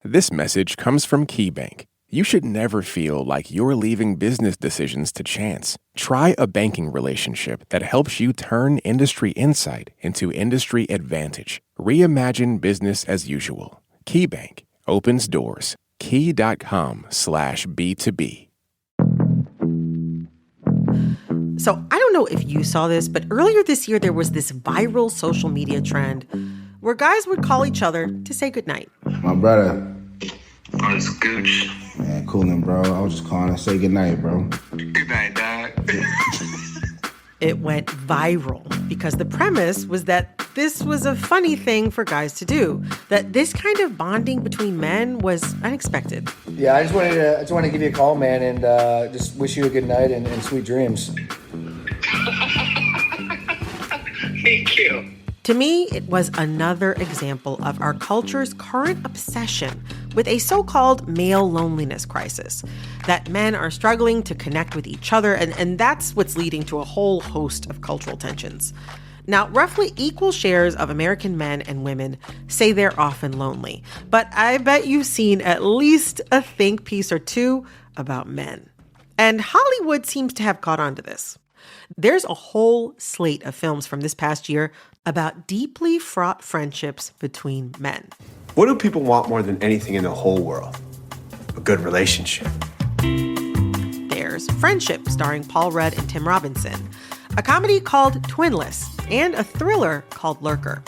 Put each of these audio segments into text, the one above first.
This message comes from KeyBank. You should never feel like you're leaving business decisions to chance. Try a banking relationship that helps you turn industry insight into industry advantage. Reimagine business as usual. KeyBank opens doors. Key.com/B2B. So I don't know if you saw this, but earlier this year there was this viral social media trend where guys would call each other to say goodnight. My brother. Oh, it's Gooch. Man, coolin', bro. I was just calling to say goodnight, bro. Good night, dog. It went viral because the premise was that this was a funny thing for guys to do, that this kind of bonding between men was unexpected. Yeah, I just wanted to give you a call, man, and just wish you a good night and sweet dreams. Thank you. To me, it was another example of our culture's current obsession with a so-called male loneliness crisis, that men are struggling to connect with each other, and that's what's leading to a whole host of cultural tensions. Now, roughly equal shares of American men and women say they're often lonely, but I bet you've seen at least a think piece or two about men. And Hollywood seems to have caught on to this. There's a whole slate of films from this past year about deeply fraught friendships between men. What do people want more than anything in the whole world? A good relationship. There's Friendship, starring Paul Rudd and Tim Robinson, a comedy called Twinless, and a thriller called Lurker.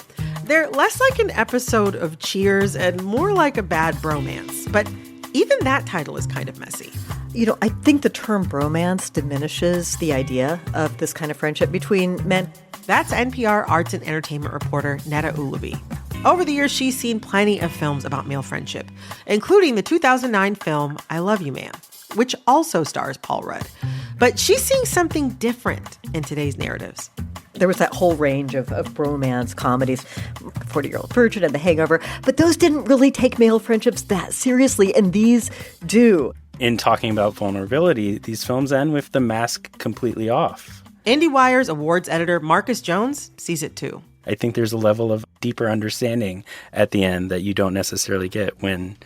They're less like an episode of Cheers and more like a bad bromance, but even that title is kind of messy. You know, I think the term bromance diminishes the idea of this kind of friendship between men. That's NPR arts and entertainment reporter Netta Uluby. Over the years, she's seen plenty of films about male friendship, including the 2009 film I Love You, Man, which also stars Paul Rudd. But she's seeing something different in today's narratives. There was that whole range of bromance comedies, 40-Year-Old Virgin and The Hangover, but those didn't really take male friendships that seriously, and these do. In talking about vulnerability, these films end with the mask completely off. IndieWire's awards editor Marcus Jones sees it too. I think there's a level of deeper understanding at the end that you don't necessarily get when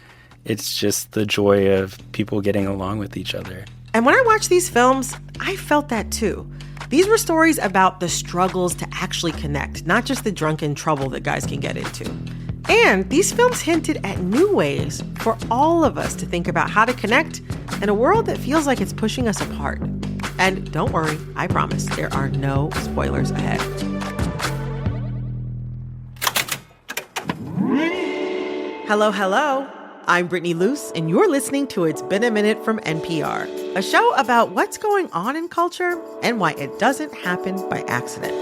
it's just the joy of people getting along with each other. And when I watched these films, I felt that too. These were stories about the struggles to actually connect, not just the drunken trouble that guys can get into. And these films hinted at new ways for all of us to think about how to connect in a world that feels like it's pushing us apart. And don't worry, I promise, there are no spoilers ahead. Hello, hello. I'm Brittany Luce, and you're listening to It's Been a Minute from NPR, a show about what's going on in culture and why it doesn't happen by accident.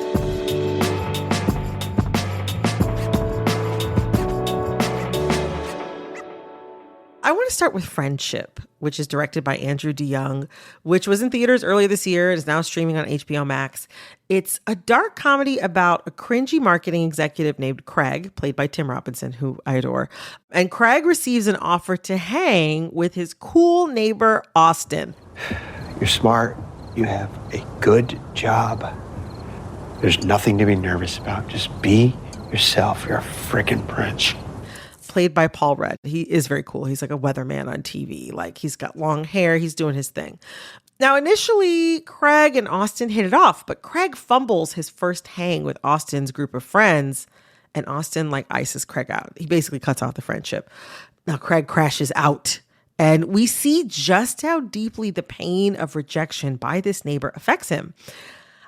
I want to start with Friendship, which is directed by Andrew DeYoung, which was in theaters earlier this year and is now streaming on HBO Max. It's a dark comedy about a cringy marketing executive named Craig, played by Tim Robinson, who I adore. And Craig receives an offer to hang with his cool neighbor, Austin. You're smart. You have a good job. There's nothing to be nervous about. Just be yourself. You're a freaking prince. Played by Paul Rudd. He is very cool. He's like a weatherman on TV. Like, he's got long hair. He's doing his thing. Now, initially, Craig and Austin hit it off, but Craig fumbles his first hang with Austin's group of friends, and Austin, like, ices Craig out. He basically cuts off the friendship. Now, Craig crashes out, and we see just how deeply the pain of rejection by this neighbor affects him.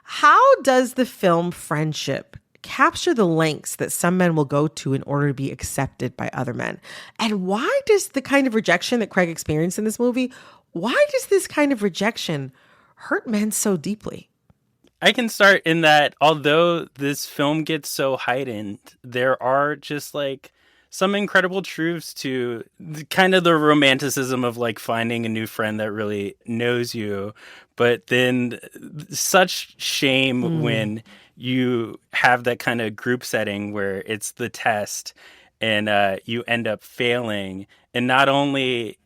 How does the film Friendship capture the lengths that some men will go to in order to be accepted by other men? And why does the kind of rejection that Craig experienced in this movie, why does this kind of rejection hurt men so deeply? I can start in that although this film gets so heightened, there are just like some incredible truths to kind of the romanticism of like finding a new friend that really knows you, but then such shame when you have that kind of group setting where it's the test and you end up failing. And not only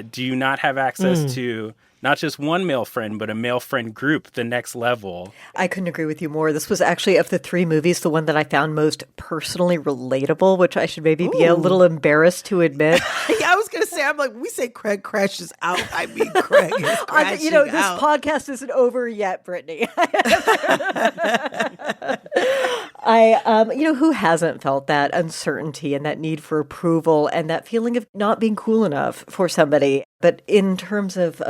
do you not have access to not just one male friend, but a male friend group, the next level? I couldn't agree with you more. This was actually, of the three movies, the one that I found most personally relatable, which I should maybe be a little embarrassed to admit. Yeah, I was going to say, I'm like, we say Craig crashes out. I mean, Craig is crashing this out. podcast isn't over yet, Brittany. Who hasn't felt that uncertainty and that need for approval and that feeling of not being cool enough for somebody? But in terms of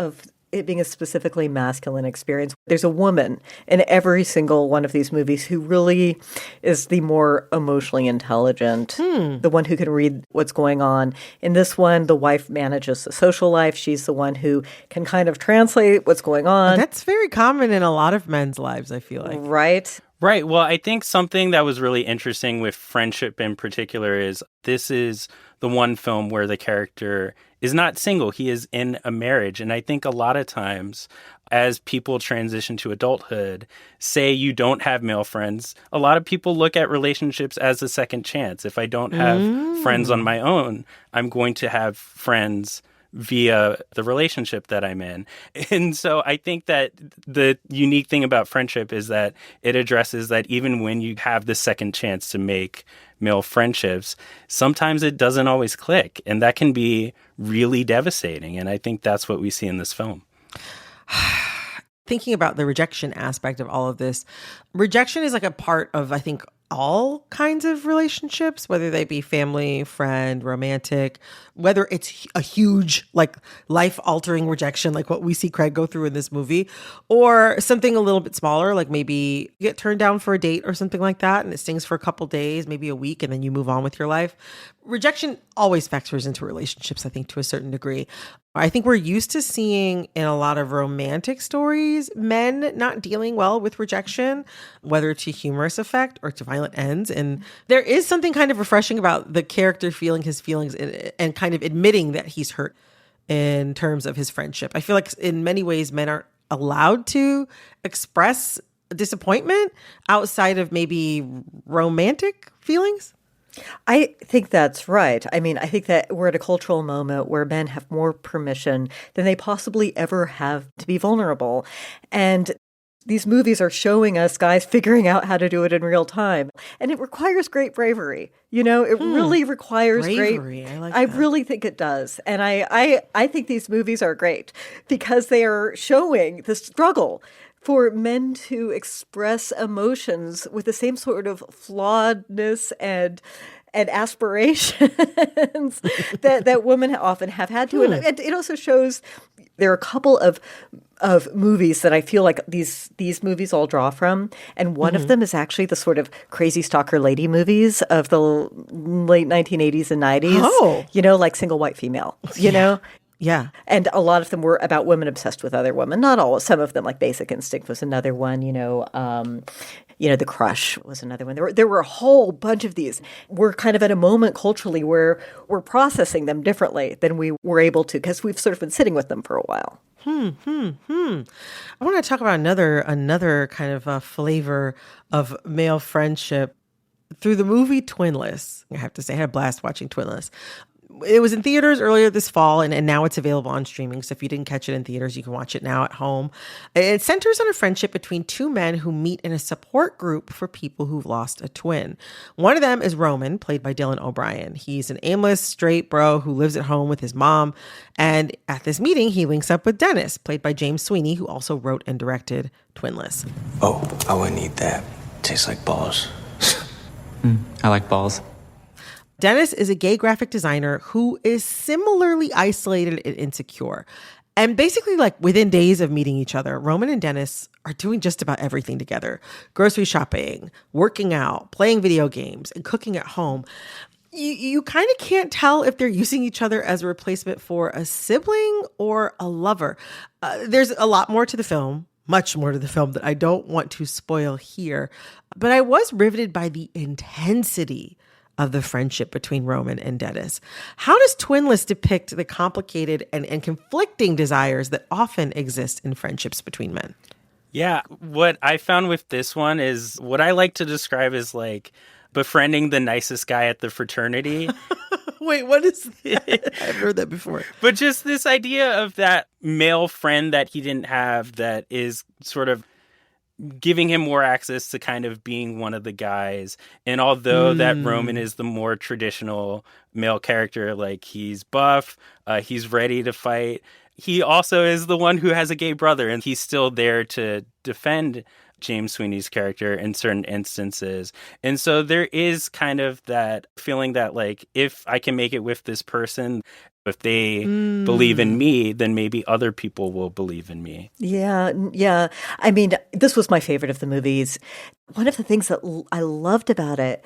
it being a specifically masculine experience, there's a woman in every single one of these movies who really is the more emotionally intelligent, the one who can read what's going on. In this one, the wife manages the social life. She's the one who can kind of translate what's going on. That's very common in a lot of men's lives, I feel like. Right? Right. Well, I think something that was really interesting with Friendship in particular is this is the one film where the character is not single. He is in a marriage. And I think a lot of times as people transition to adulthood, say you don't have male friends, a lot of people look at relationships as a second chance. If I don't have friends on my own, I'm going to have friends via the relationship that I'm in. And so I think that the unique thing about Friendship is that it addresses that even when you have the second chance to make male friendships, sometimes it doesn't always click. And that can be really devastating. And I think that's what we see in this film. Thinking about the rejection aspect of all of this, rejection is like a part of, I think, all kinds of relationships, whether they be family, friend, romantic, whether it's a huge, like, life-altering rejection, like what we see Craig go through in this movie, or something a little bit smaller, like maybe you get turned down for a date or something like that, and it stings for a couple days, maybe a week, and then you move on with your life. Rejection always factors into relationships, I think, to a certain degree. I think we're used to seeing in a lot of romantic stories, men not dealing well with rejection, whether to humorous effect or to violent ends. And there is something kind of refreshing about the character feeling his feelings and kind of admitting that he's hurt in terms of his friendship. I feel like in many ways, men aren't allowed to express disappointment outside of maybe romantic feelings. I think that's right. I mean, I think that we're at a cultural moment where men have more permission than they possibly ever have to be vulnerable. And these movies are showing us guys figuring out how to do it in real time. And it requires great bravery. You know, it really requires bravery. I like I that. really think it does. And I think these movies are great because they are showing the struggle for men to express emotions with the same sort of flawedness and aspirations that women often have had to. And it also shows there are a couple of movies that I feel like these movies all draw from. And one of them is actually the sort of crazy stalker lady movies of the late 1980s and 90s. Oh. You know, like Single White Female, you know? Yeah. And a lot of them were about women obsessed with other women. Not all. Some of them, like Basic Instinct was another one, The Crush was another one. There were a whole bunch of these. We're kind of at a moment culturally where we're processing them differently than we were able to because we've sort of been sitting with them for a while. I want to talk about another kind of a flavor of male friendship through the movie Twinless. I have to say, I had a blast watching Twinless. It was in theaters earlier this fall, and now it's available on streaming. So if you didn't catch it in theaters, you can watch it now at home. It centers on a friendship between two men who meet in a support group for people who've lost a twin. One of them is Roman, played by Dylan O'Brien. He's an aimless, straight bro who lives at home with his mom. And at this meeting, he links up with Dennis, played by James Sweeney, who also wrote and directed Twinless. Oh, I wouldn't eat that. Tastes like balls. I like balls. Dennis is a gay graphic designer who is similarly isolated and insecure. And basically, like within days of meeting each other, Roman and Dennis are doing just about everything together. Grocery shopping, working out, playing video games, and cooking at home. You kind of can't tell if they're using each other as a replacement for a sibling or a lover. There's a lot more to the film. Much more to the film that I don't want to spoil here. But I was riveted by the intensity of the friendship between Roman and Dennis. How does Twinless depict the complicated and conflicting desires that often exist in friendships between men? Yeah, what I found with this one is what I like to describe as like befriending the nicest guy at the fraternity. Wait, what is that? I've heard that before. But just this idea of that male friend that he didn't have that is sort of giving him more access to kind of being one of the guys. And although that Roman is the more traditional male character, like he's buff, he's ready to fight, he also is the one who has a gay brother, and he's still there to defend James Sweeney's character in certain instances. And so there is kind of that feeling that, like, if I can make it with this person, if they believe in me, then maybe other people will believe in me. Yeah. I mean, this was my favorite of the movies. One of the things that I loved about it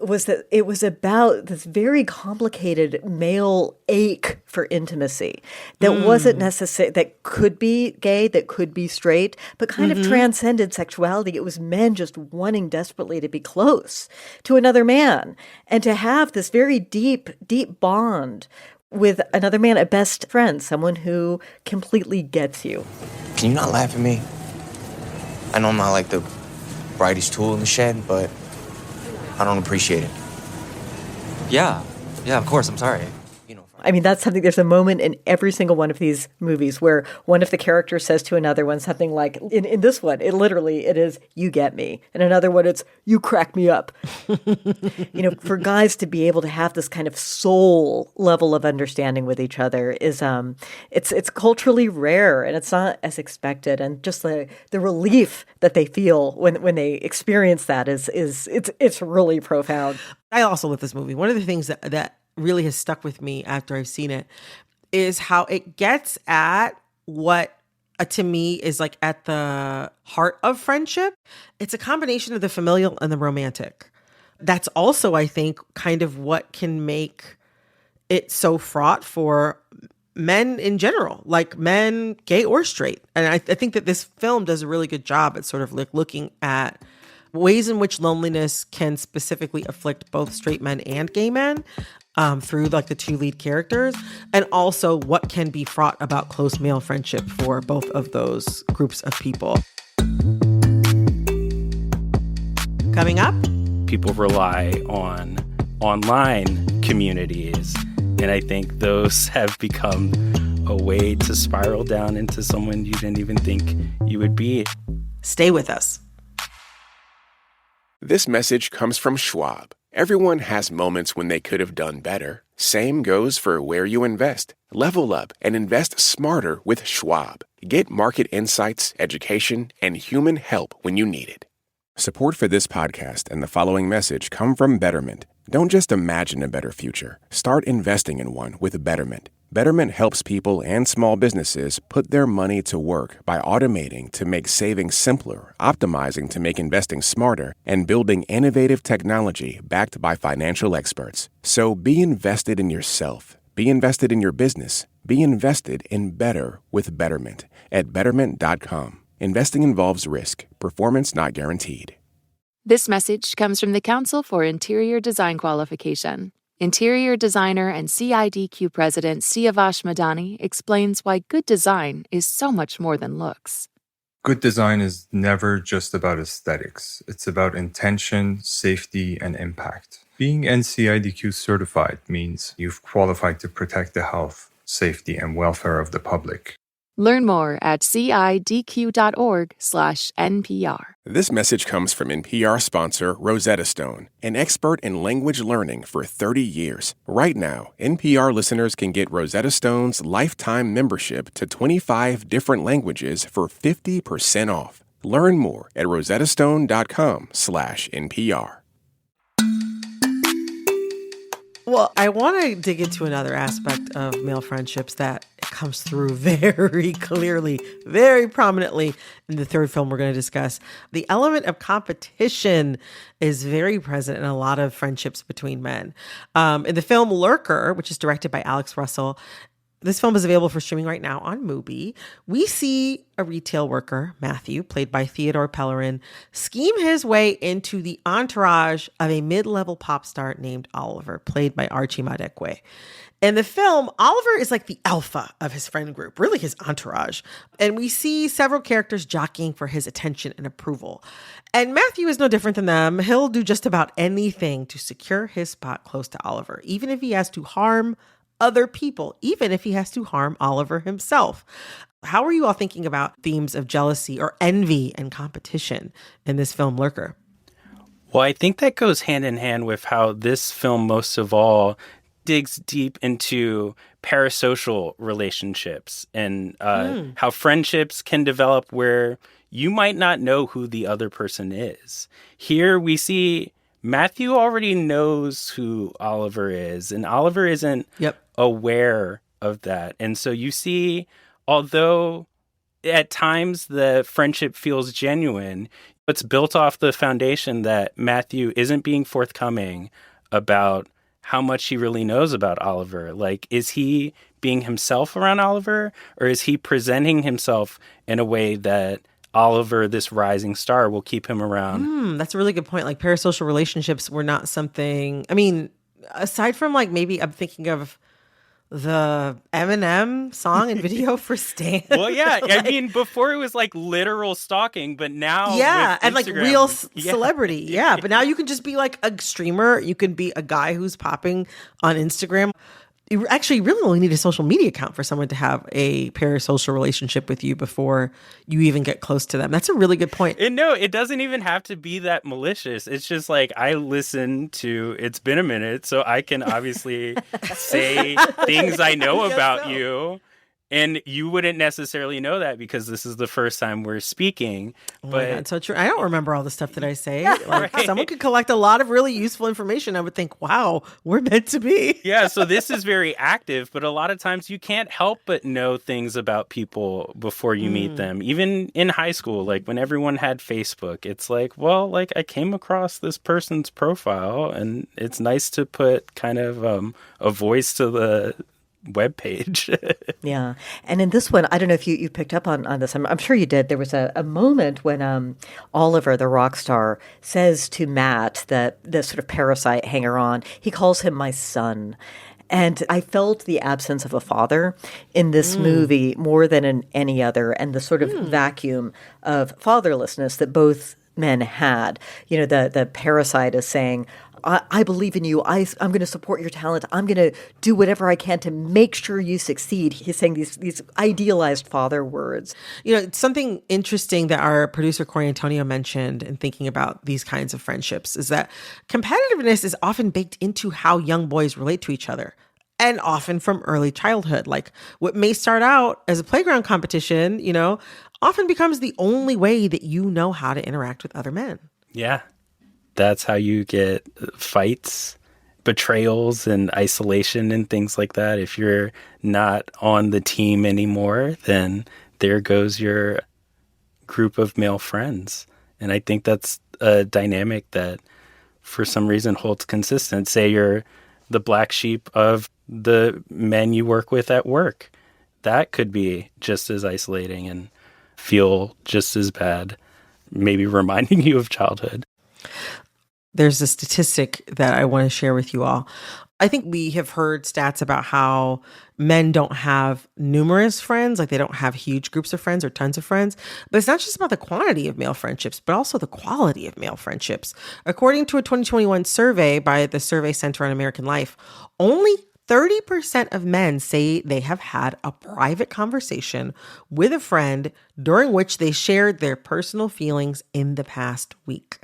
was that it was about this very complicated male ache for intimacy that wasn't necessary, that could be gay, that could be straight, but kind of transcended sexuality. It was men just wanting desperately to be close to another man and to have this very deep, deep bond with another man, a best friend, someone who completely gets you. Can you not laugh at me? I know I'm not like the brightest tool in the shed, but I don't appreciate it. Yeah, of course, I'm sorry. I mean, that's something, there's a moment in every single one of these movies where one of the characters says to another one something like, in this one, it is, you get me. In another one, it's, you crack me up. For guys to be able to have this kind of soul level of understanding with each other is, it's culturally rare, and it's not as expected. And just the relief that they feel when they experience that it's really profound. I also love this movie. One of the things that really has stuck with me after I've seen it is how it gets at what to me is like at the heart of friendship. It's a combination of the familial and the romantic. That's also, I think, kind of what can make it so fraught for men in general, like men, gay or straight. And I think that this film does a really good job at sort of like looking at ways in which loneliness can specifically afflict both straight men and gay men through like the two lead characters, and also what can be fraught about close male friendship for both of those groups of people. Coming up, people rely on online communities, and I think those have become a way to spiral down into someone you didn't even think you would be. Stay with us. This message comes from Schwab. Everyone has moments when they could have done better. Same goes for where you invest. Level up and invest smarter with Schwab. Get market insights, education, and human help when you need it. Support for this podcast and the following message come from Betterment. Don't just imagine a better future. Start investing in one with Betterment. Betterment helps people and small businesses put their money to work by automating to make saving simpler, optimizing to make investing smarter, and building innovative technology backed by financial experts. So be invested in yourself. Be invested in your business. Be invested in better with Betterment at Betterment.com. Investing involves risk. Performance not guaranteed. This message comes from the Council for Interior Design Qualification. Interior designer and CIDQ president Siavash Madani explains why good design is so much more than looks. Good design is never just about aesthetics. It's about intention, safety, and impact. Being NCIDQ certified means you've qualified to protect the health, safety, and welfare of the public. Learn more at cidq.org/NPR. This message comes from NPR sponsor Rosetta Stone, an expert in language learning for 30 years. Right now, NPR listeners can get Rosetta Stone's lifetime membership to 25 different languages for 50% off. Learn more at rosettastone.com/NPR. Well, I want to dig into another aspect of male friendships that comes through very clearly, very prominently in the third film we're going to discuss. The element of competition is very present in a lot of friendships between men. In the film Lurker, which is directed by Alex Russell, This film is available for streaming right now on Mubi. We see a retail worker, Matthew, played by Theodore Pellerin, scheme his way into the entourage of a mid-level pop star named Oliver, played by Archie Madekwe. In the film, Oliver is like the alpha of his friend group, really his entourage. And we see several characters jockeying for his attention and approval. And Matthew is no different than them. He'll do just about anything to secure his spot close to Oliver, even if he has to harm other people, even if he has to harm Oliver himself. How are you all thinking about themes of jealousy or envy and competition in this film, Lurker? Well, I think that goes hand in hand with how this film most of all digs deep into parasocial relationships and how friendships can develop where you might not know who the other person is. Here we see Matthew already knows who Oliver is, and Oliver isn't aware of that. And so you see, although at times the friendship feels genuine, it's built off the foundation that Matthew isn't being forthcoming about how much he really knows about Oliver. Like, is he being himself around Oliver, or is he presenting himself in a way that Oliver, this rising star, will keep him around? That's a really good point. Like, parasocial relationships were not something, I mean, aside from like maybe I'm thinking of the Eminem song and video for Stan. Well, yeah. I mean, before it was like literal stalking, but now and like real celebrity. Yeah. But now you can just be like a streamer. You can be a guy who's popping on Instagram. You actually really only need a social media account for someone to have a parasocial relationship with you before you even get close to them. That's a really good point. And no, it doesn't even have to be that malicious. It's just like, I listen to It's Been a Minute, so I can obviously say things I know about you. And you wouldn't necessarily know that because this is the first time we're speaking. Oh my God, so true. I don't remember all the stuff that I say. Like, someone could collect a lot of really useful information. I would think, wow, we're meant to be. Yeah, so this is very active, but a lot of times you can't help but know things about people before you meet them. Even in high school, like when everyone had Facebook, it's like, well, like I came across this person's profile and it's nice to put kind of a voice to the web page. Yeah. And in this one, I don't know if you picked up on this. I'm sure you did. There was a moment when Oliver, the rock star, says to Matt, the sort of parasite hanger-on, he calls him my son. And I felt the absence of a father in this movie more than in any other, and the sort of vacuum of fatherlessness that both men had. You know, the parasite is saying, I believe in you. I'm going to support your talent. I'm going to do whatever I can to make sure you succeed. He's saying these idealized father words. You know, it's something interesting that our producer Corey Antonio mentioned in thinking about these kinds of friendships is that competitiveness is often baked into how young boys relate to each other. And often from early childhood. Like what may start out as a playground competition, you know, often becomes the only way that you know how to interact with other men. Yeah. That's how you get fights, betrayals, and isolation and things like that. If you're not on the team anymore, then there goes your group of male friends. And I think that's a dynamic that for some reason holds consistent. Say you're the black sheep of the men you work with at work. That could be just as isolating and feel just as bad, maybe reminding you of childhood. There's a statistic that I want to share with you all. I think we have heard stats about how men don't have numerous friends, like they don't have huge groups of friends or tons of friends. But it's not just about the quantity of male friendships, but also the quality of male friendships. According to a 2021 survey by the Survey Center on American Life, only 30% of men say they have had a private conversation with a friend during which they shared their personal feelings in the past week.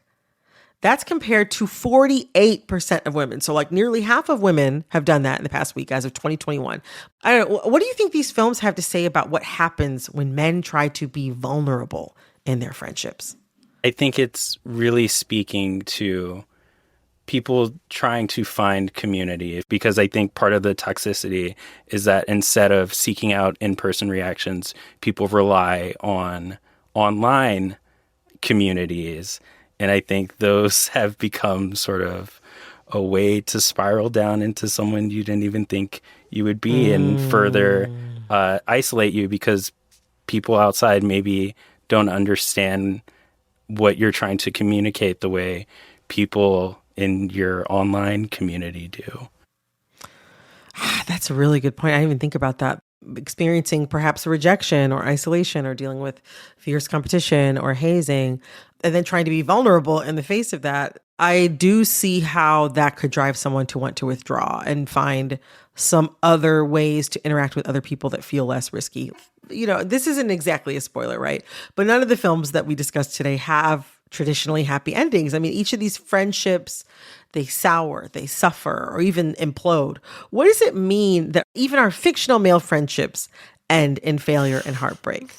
That's compared to 48% of women. So like nearly half of women have done that in the past week as of 2021. I don't know. What do you think these films have to say about what happens when men try to be vulnerable in their friendships? I think it's really speaking to people trying to find community, because I think part of the toxicity is that instead of seeking out in-person reactions, people rely on online communities. And I think those have become sort of a way to spiral down into someone you didn't even think you would be and further isolate you because people outside maybe don't understand what you're trying to communicate the way people in your online community do. That's a really good point. I didn't even think about that. Experiencing perhaps rejection or isolation or dealing with fierce competition or hazing, and then trying to be vulnerable in the face of that. I do see how that could drive someone to want to withdraw and find some other ways to interact with other people that feel less risky. You know, this isn't exactly a spoiler, right? But none of the films that we discussed today have traditionally happy endings. I mean, each of these friendships, they sour, they suffer, or even implode. What does it mean that even our fictional male friendships end in failure and heartbreak?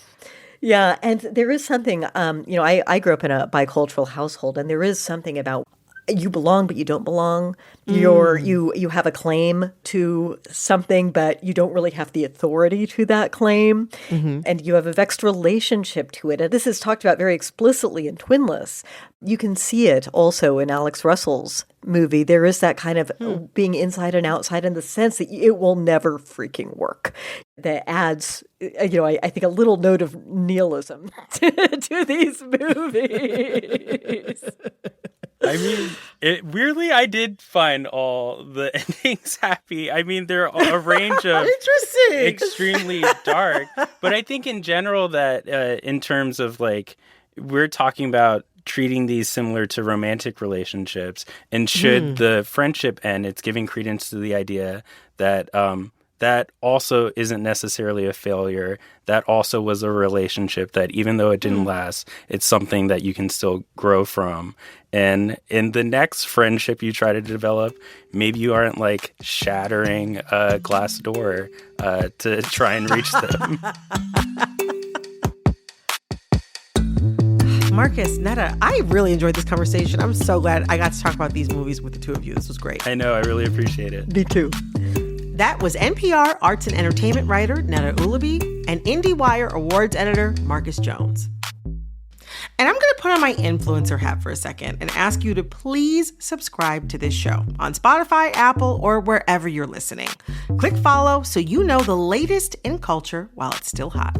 Yeah, and there is something, I grew up in a bicultural household, and there is something about you belong, but you don't belong. You have a claim to something, but you don't really have the authority to that claim. And you have a vexed relationship to it. And this is talked about very explicitly in Twinless. You can see it also in Alex Russell's movie. There is that kind of being inside and outside in the sense that it will never freaking work. That adds, I think a little note of nihilism to these movies. I mean, weirdly, I did find all the endings happy. I mean, there are a range of extremely dark. But I think in general that in terms of like, we're talking about treating these similar to romantic relationships. And should the friendship end, it's giving credence to the idea that that also isn't necessarily a failure. That also was a relationship that even though it didn't last, it's something that you can still grow from. And in the next friendship you try to develop, maybe you aren't like shattering a glass door to try and reach them. Marcus, Netta, I really enjoyed this conversation. I'm so glad I got to talk about these movies with the two of you. This was great. I know. I really appreciate it. Me too. That was NPR arts and entertainment writer Netta Ulaby and IndieWire awards editor Marcus Jones. And I'm going to put on my influencer hat for a second and ask you to please subscribe to this show on Spotify, Apple, or wherever you're listening. Click follow so you know the latest in culture while it's still hot.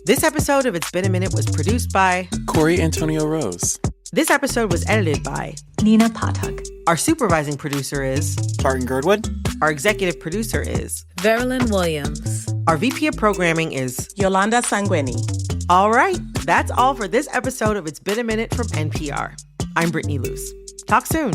This episode of It's Been a Minute was produced by Corey Antonio Rose. This episode was edited by Nina Pothug. Our supervising producer is Barton Girdwood. Our executive producer is Verilyn Williams. Our VP of programming is Yolanda Sanguini. All right, that's all for this episode of It's Been a Minute from NPR. I'm Brittany Luce. Talk soon.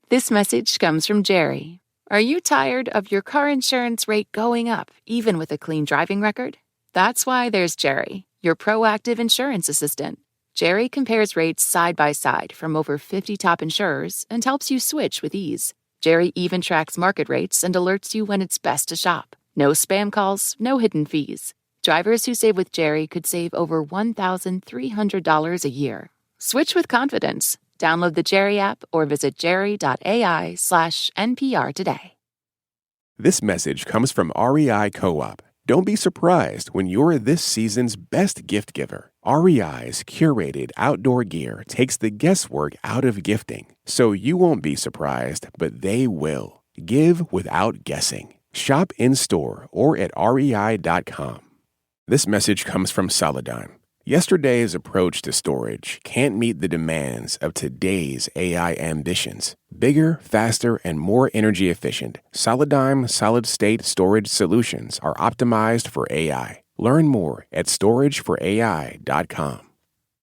This message comes from Jerry. Are you tired of your car insurance rate going up, even with a clean driving record? That's why there's Jerry, your proactive insurance assistant. Jerry compares rates side by side from over 50 top insurers and helps you switch with ease. Jerry even tracks market rates and alerts you when it's best to shop. No spam calls, no hidden fees. Drivers who save with Jerry could save over $1,300 a year. Switch with confidence. Download the Jerry app or visit jerry.ai/NPR today. This message comes from REI Co-op. Don't be surprised when you're this season's best gift giver. REI's curated outdoor gear takes the guesswork out of gifting, so you won't be surprised, but they will. Give without guessing. Shop in-store or at rei.com. This message comes from Solidigm. Yesterday's approach to storage can't meet the demands of today's AI ambitions. Bigger, faster, and more energy efficient, Solidigm solid-state storage solutions are optimized for AI. Learn more at storageforai.com.